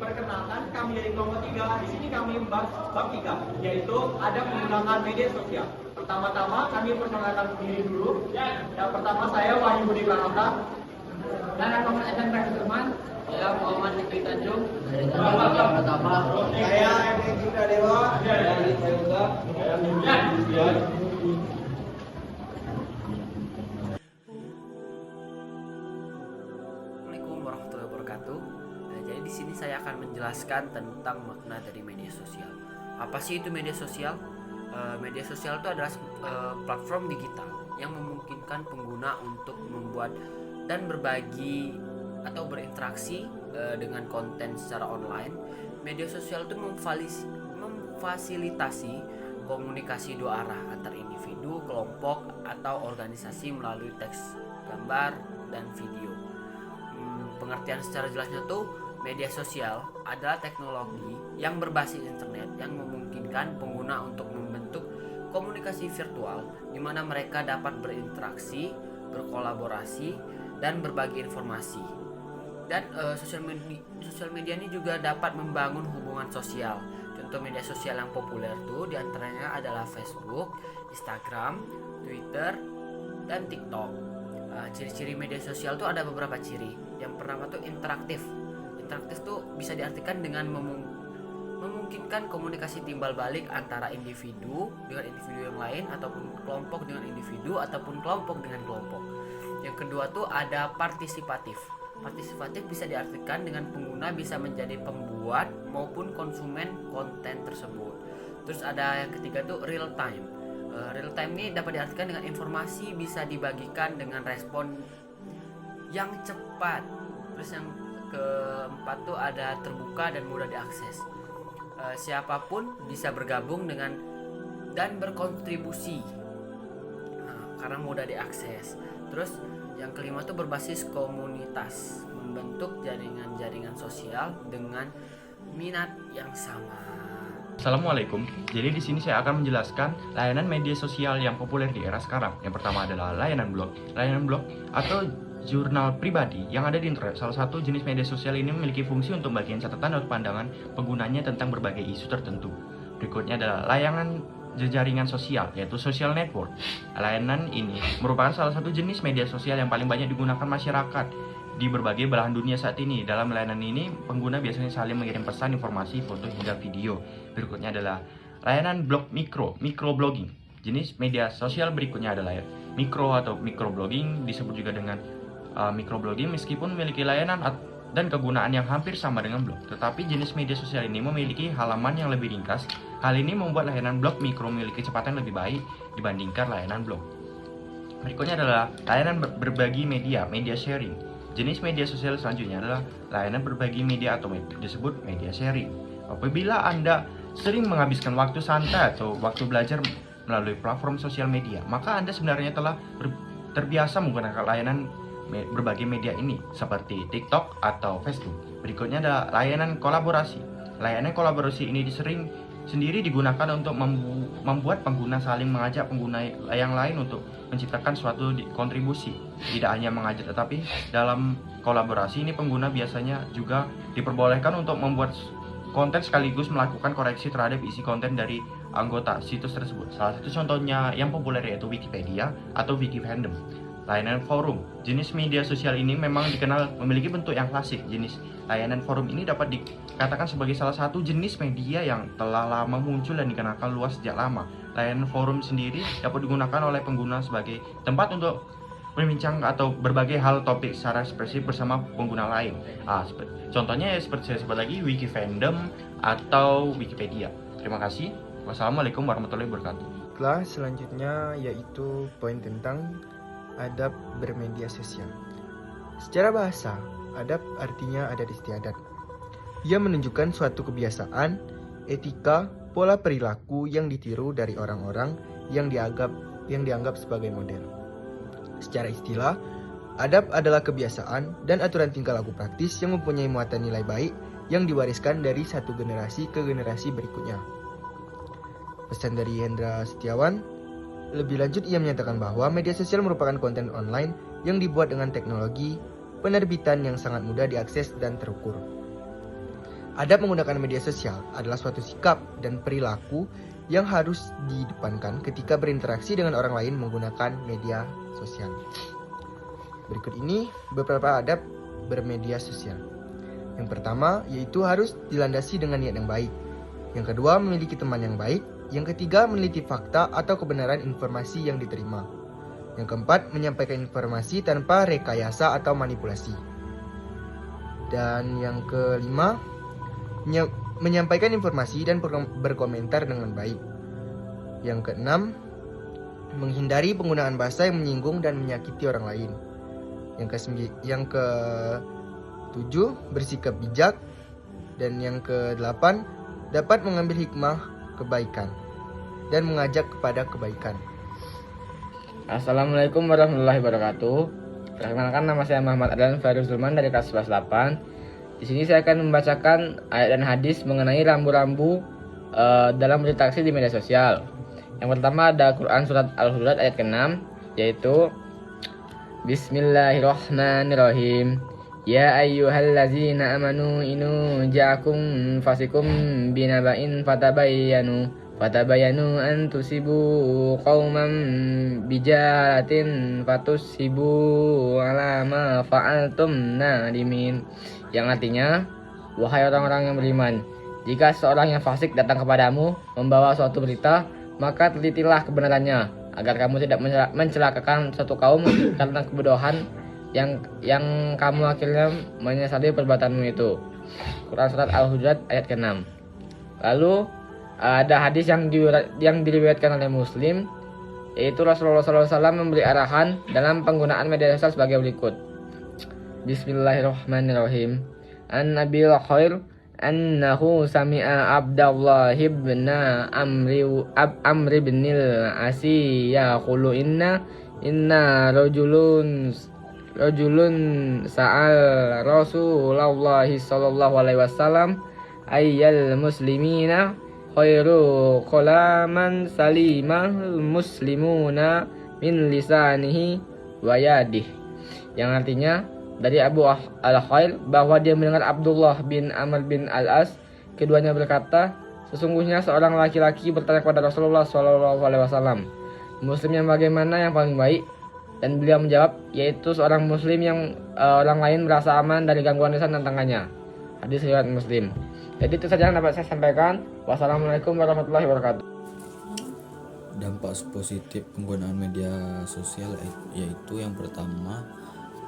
Perkenalkan, kami dari kelompok 3. Di sini kami membahas bab 3, yaitu ada menggunakan media sosial. Pertama-tama kami perkenalkan diri dulu. Yang pertama saya Wahyu Budi Pranata. Dan Muhammad Evan Rahman. Saya Muhammad Fikri Tanjung. Yang pertama saya Evan Citra Dewa. Dari saya juga. Assalamualaikum warahmatullahi wabarakatuh. Nah, jadi di sini saya akan menjelaskan tentang makna dari media sosial. Apa sih itu media sosial? Media sosial itu adalah platform digital yang memungkinkan pengguna untuk membuat dan berbagi atau berinteraksi dengan konten secara online. Media sosial itu memfasilitasi komunikasi dua arah antar individu, kelompok, atau organisasi melalui teks, gambar, dan video. Pengertian secara jelasnya tuh media sosial adalah teknologi yang berbasis internet yang memungkinkan pengguna untuk membentuk komunikasi virtual di mana mereka dapat berinteraksi, berkolaborasi, dan berbagi informasi. Dan sosial media ini juga dapat membangun hubungan sosial. Contoh media sosial yang populer tuh diantaranya adalah Facebook, Instagram, Twitter, dan TikTok. Ciri-ciri media sosial tuh ada beberapa ciri. Yang pertama tuh interaktif. Interaktif tuh bisa diartikan dengan memungkinkan komunikasi timbal balik antara individu dengan individu yang lain, ataupun kelompok dengan individu, ataupun kelompok dengan kelompok. Yang kedua tuh ada partisipatif. Partisipatif bisa diartikan dengan pengguna bisa menjadi pembuat maupun konsumen konten tersebut. Terus ada yang ketiga tuh real time. Real time ini dapat diartikan dengan informasi bisa dibagikan dengan respon yang cepat. Terus yang keempat tuh ada terbuka dan mudah diakses. Siapapun bisa bergabung dengan dan berkontribusi karena mudah diakses. Terus yang kelima tuh berbasis komunitas, membentuk jaringan-jaringan sosial dengan minat yang sama. Assalamualaikum. Jadi di sini saya akan menjelaskan layanan media sosial yang populer di era sekarang. Yang pertama adalah layanan blog. Layanan blog atau jurnal pribadi yang ada di internet. Salah satu jenis media sosial ini memiliki fungsi untuk bagian catatan atau pandangan penggunanya tentang berbagai isu tertentu. Berikutnya adalah layanan jaringan sosial, yaitu social network. Layanan ini merupakan salah satu jenis media sosial yang paling banyak digunakan masyarakat di berbagai belahan dunia saat ini. Dalam layanan ini, pengguna biasanya saling mengirim pesan, informasi, foto, hingga video. Berikutnya adalah layanan blog microblogging. Jenis media sosial berikutnya adalah microblogging, disebut juga dengan microblogging, meskipun memiliki layanan dan kegunaan yang hampir sama dengan blog. Tetapi jenis media sosial ini memiliki halaman yang lebih ringkas. Hal ini membuat layanan blog mikro memiliki kecepatan lebih baik dibandingkan layanan blog. Berikutnya adalah layanan berbagi media sharing. Jenis media sosial selanjutnya adalah layanan berbagi media atau disebut media sharing. Apabila Anda sering menghabiskan waktu santai atau waktu belajar melalui platform sosial media, maka Anda sebenarnya telah terbiasa menggunakan layanan berbagi media ini seperti TikTok atau Facebook. Berikutnya adalah layanan kolaborasi. Layanan kolaborasi ini sendiri digunakan untuk membuat pengguna saling mengajak pengguna yang lain untuk menciptakan suatu kontribusi. Tidak hanya mengajak, tetapi dalam kolaborasi ini pengguna biasanya juga diperbolehkan untuk membuat konten sekaligus melakukan koreksi terhadap isi konten dari anggota situs tersebut. Salah satu contohnya yang populer yaitu Wikipedia atau Wikifandom. Layanan forum. Jenis media sosial ini memang dikenal memiliki bentuk yang klasik. Jenis layanan forum ini dapat dikatakan sebagai salah satu jenis media yang telah lama muncul dan dikenalkan luas sejak lama. Layanan forum sendiri dapat digunakan oleh pengguna sebagai tempat untuk berbincang atau berbagai hal topik secara ekspresif bersama pengguna lain. Contohnya seperti saya sebut lagi Wikifandom atau Wikipedia. Terima kasih. Wassalamualaikum warahmatullahi wabarakatuh. Kelas selanjutnya yaitu poin tentang adab bermedia sosial. Secara bahasa, adab artinya adat istiadat. Ia menunjukkan suatu kebiasaan, etika, pola perilaku yang ditiru dari orang-orang yang dianggap sebagai model. Secara istilah, adab adalah kebiasaan dan aturan tingkah laku praktis yang mempunyai muatan nilai baik yang diwariskan dari satu generasi ke generasi berikutnya. Pesan dari Hendra Setiawan. Lebih lanjut, ia menyatakan bahwa media sosial merupakan konten online yang dibuat dengan teknologi penerbitan yang sangat mudah diakses dan terukur. Adab menggunakan media sosial adalah suatu sikap dan perilaku yang harus didepankan ketika berinteraksi dengan orang lain menggunakan media sosial. Berikut ini beberapa adab bermedia sosial. Yang pertama yaitu harus dilandasi dengan niat yang baik. Yang kedua, memiliki teman yang baik. Yang ketiga, meneliti fakta atau kebenaran informasi yang diterima. Yang keempat, menyampaikan informasi tanpa rekayasa atau manipulasi. Dan yang kelima, menyampaikan informasi dan berkomentar dengan baik. Yang keenam, menghindari penggunaan bahasa yang menyinggung dan menyakiti orang lain. Yang ketujuh, bersikap bijak. Dan yang kedelapan, dapat mengambil hikmah kebaikan dan mengajak kepada kebaikan. Assalamualaikum warahmatullahi wabarakatuh. Perkenalkan, nama saya Muhammad Adlan Fairuz Zulman dari kelas 11-8. Di sini saya akan membacakan ayat dan hadis mengenai rambu-rambu dalam berinteraksi di media sosial. Yang pertama ada Quran surat Al-Hujurat ayat ke-6, yaitu Bismillahirrahmanirrahim. Ya ayyuhallazina amanu inu ja'akum fasikum binaba'in fatabayanu an tusibu qauman bijalatin fatusibu ala ma fa'altum nadimin. Yang artinya, wahai orang-orang yang beriman, jika seorang yang fasik datang kepadamu membawa suatu berita, maka telitilah kebenarannya agar kamu tidak mencelakakan suatu kaum karena kebodohan yang kamu akhirnya menyesali perbuatanmu itu. Quran surat Al-Hujurat ayat ke-6. Lalu ada hadis yang diriwayatkan oleh Muslim, yaitu Rasulullah SAW memberi arahan dalam penggunaan media sosial sebagai berikut. Bismillahirrahmanirrahim. An Nabil Khair annahu sami'a Abdullah ibn Amr bin al-Asi yaqulu inna rajulun sa'al Rasulullah sallallahu alaihi wasallam ayyal muslimina khairu qalaman salimah muslimuna min lisanihi wa yadihi. Yang artinya dari Abu Al-Khair bahwa dia mendengar Abdullah bin Amr bin Al-As, keduanya berkata, sesungguhnya seorang laki-laki bertanya kepada Rasulullah sallallahu alaihi wasallam, muslim yang bagaimana yang paling baik? Dan beliau menjawab, yaitu seorang muslim yang orang lain merasa aman dari gangguan lisan dan tangannya. Hadis riwayat Muslim. Jadi itu saja yang dapat saya sampaikan. Wassalamualaikum warahmatullahi wabarakatuh. Dampak positif penggunaan media sosial yaitu yang pertama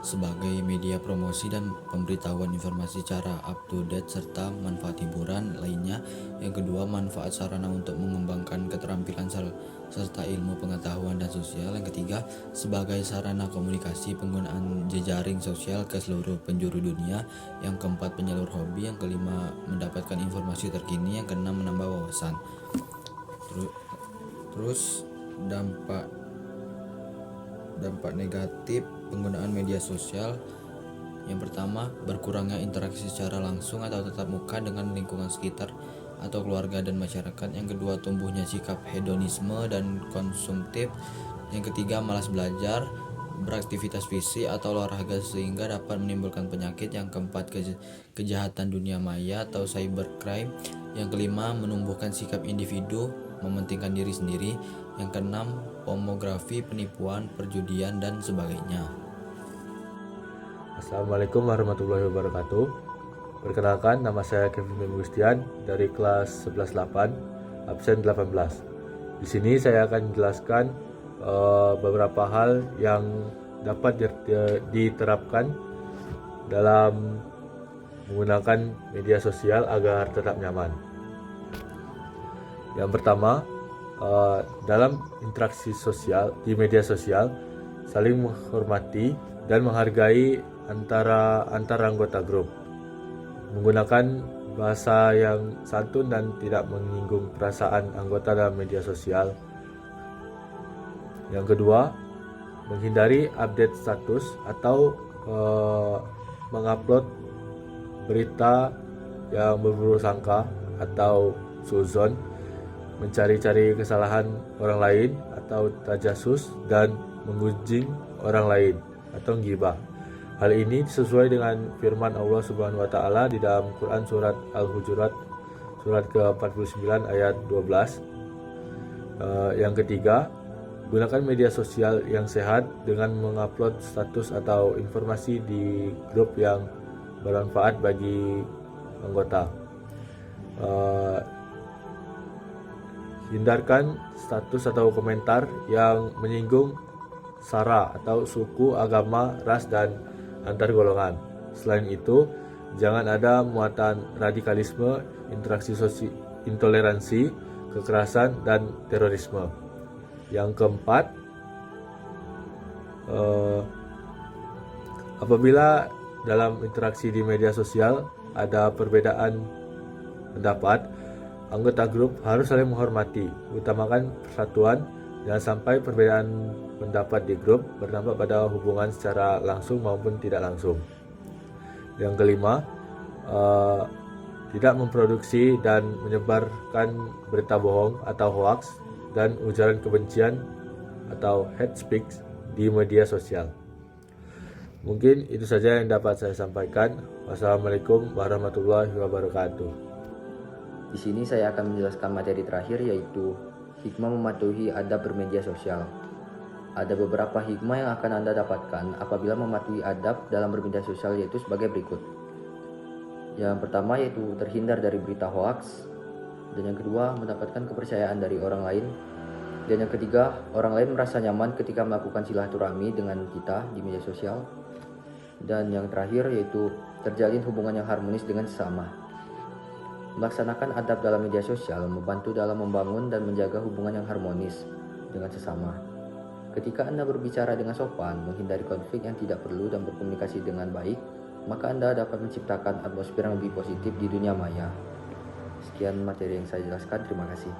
sebagai media promosi dan pemberitahuan informasi secara up to date serta manfaat hiburan lainnya. Yang kedua, manfaat sarana untuk mengembangkan keterampilan serta ilmu pengetahuan dan sosial. Yang ketiga, sebagai sarana komunikasi penggunaan jejaring sosial ke seluruh penjuru dunia. Yang keempat, penyalur hobi. Yang kelima, mendapatkan informasi terkini. Yang keenam, menambah wawasan. Terus dampak negatif penggunaan media sosial. Yang pertama, berkurangnya interaksi secara langsung atau tatap muka dengan lingkungan sekitar atau keluarga dan masyarakat. Yang kedua, tumbuhnya sikap hedonisme dan konsumtif. Yang ketiga, malas belajar, beraktivitas fisik atau olahraga sehingga dapat menimbulkan penyakit. Yang keempat, kejahatan dunia maya atau cybercrime. Yang kelima, menumbuhkan sikap individu mementingkan diri sendiri. Yang keenam, pornografi, penipuan, perjudian dan sebagainya. Assalamualaikum warahmatullahi wabarakatuh. Perkenalkan, nama saya Kevin Gustian dari kelas 11-8, absen 18. Di sini saya akan menjelaskan beberapa hal yang dapat diterapkan dalam menggunakan media sosial agar tetap nyaman. Yang pertama, dalam interaksi sosial di media sosial, saling menghormati dan menghargai antara anggota grup, menggunakan bahasa yang santun dan tidak menyinggung perasaan anggota dalam media sosial. Yang kedua, menghindari update status atau mengupload berita yang berburu sangka atau suzon, mencari-cari kesalahan orang lain atau tajasus dan menggunjing orang lain. atau ghibah. Hal ini sesuai dengan firman Allah Subhanahu wa taala di dalam Quran surat Al-Hujurat surat ke-49 ayat 12. Yang ketiga, gunakan media sosial yang sehat dengan mengupload status atau informasi di grup yang bermanfaat bagi anggota. Hindarkan status atau komentar yang menyinggung sara atau suku, agama, ras, dan antar golongan. Selain itu, jangan ada muatan radikalisme, intoleransi, kekerasan, dan terorisme. Yang keempat, apabila dalam interaksi di media sosial ada perbedaan pendapat, anggota grup harus saling menghormati, utamakan persatuan, jangan sampai perbedaan pendapat di grup berdampak pada hubungan secara langsung maupun tidak langsung. Yang kelima, tidak memproduksi dan menyebarkan berita bohong atau hoax dan ujaran kebencian atau hate speech di media sosial. Mungkin itu saja yang dapat saya sampaikan. Wassalamualaikum warahmatullahi wabarakatuh. Di sini saya akan menjelaskan materi terakhir, yaitu hikmah mematuhi adab bermedia sosial. Ada beberapa hikmah yang akan Anda dapatkan apabila mematuhi adab dalam bermedia sosial, yaitu sebagai berikut. Yang pertama yaitu terhindar dari berita hoaks, dan yang kedua mendapatkan kepercayaan dari orang lain, dan yang ketiga orang lain merasa nyaman ketika melakukan silaturahmi dengan kita di media sosial, dan yang terakhir yaitu terjalin hubungan yang harmonis dengan sesama. Melaksanakan adab dalam media sosial membantu dalam membangun dan menjaga hubungan yang harmonis dengan sesama. Ketika Anda berbicara dengan sopan, menghindari konflik yang tidak perlu, dan berkomunikasi dengan baik, maka Anda dapat menciptakan atmosfer yang lebih positif di dunia maya. Sekian materi yang saya jelaskan, terima kasih.